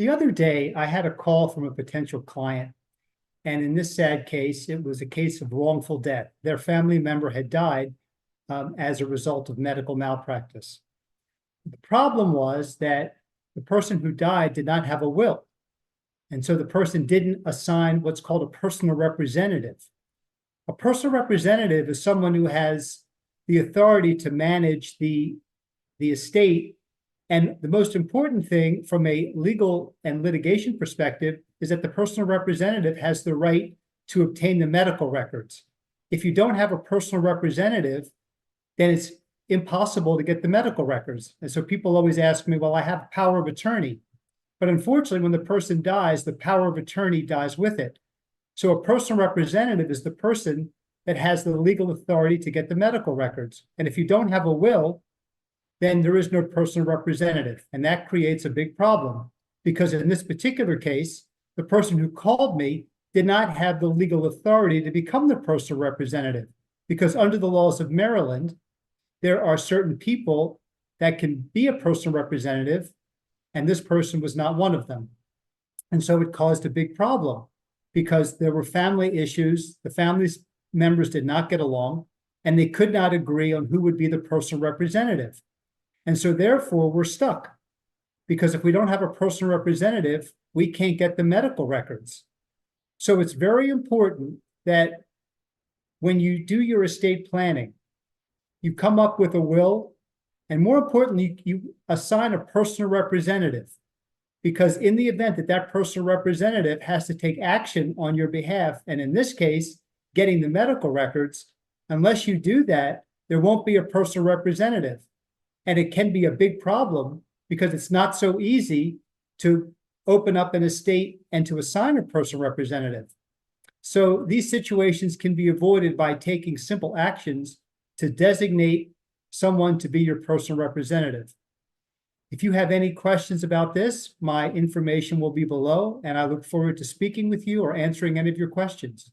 The other day, I had a call from a potential client. And in this sad case, it was a case of wrongful death. Their family member had died as a result of medical malpractice. The problem was that the person who died did not have a will. And so the person didn't assign what's called a personal representative. A personal representative is someone who has the authority to manage the estate. And the most important thing from a legal and litigation perspective is that the personal representative has the right to obtain the medical records. If you don't have a personal representative, then it's impossible to get the medical records. And so people always ask me, well, I have power of attorney. But unfortunately, when the person dies, the power of attorney dies with it. So a personal representative is the person that has the legal authority to get the medical records. And if you don't have a will, then there is no personal representative. And that creates a big problem because in this particular case, the person who called me did not have the legal authority to become the personal representative because under the laws of Maryland, there are certain people that can be a personal representative, and this person was not one of them. And so it caused a big problem because there were family issues. The family members did not get along, and they could not agree on who would be the personal representative. And so therefore, we're stuck because if we don't have a personal representative, we can't get the medical records. So it's very important that when you do your estate planning, you come up with a will, and more importantly, you assign a personal representative, because in the event that that personal representative has to take action on your behalf, and in this case, getting the medical records, unless you do that, there won't be a personal representative. And it can be a big problem because it's not so easy to open up an estate and to assign a personal representative. So these situations can be avoided by taking simple actions to designate someone to be your personal representative. If you have any questions about this, my information will be below, and I look forward to speaking with you or answering any of your questions.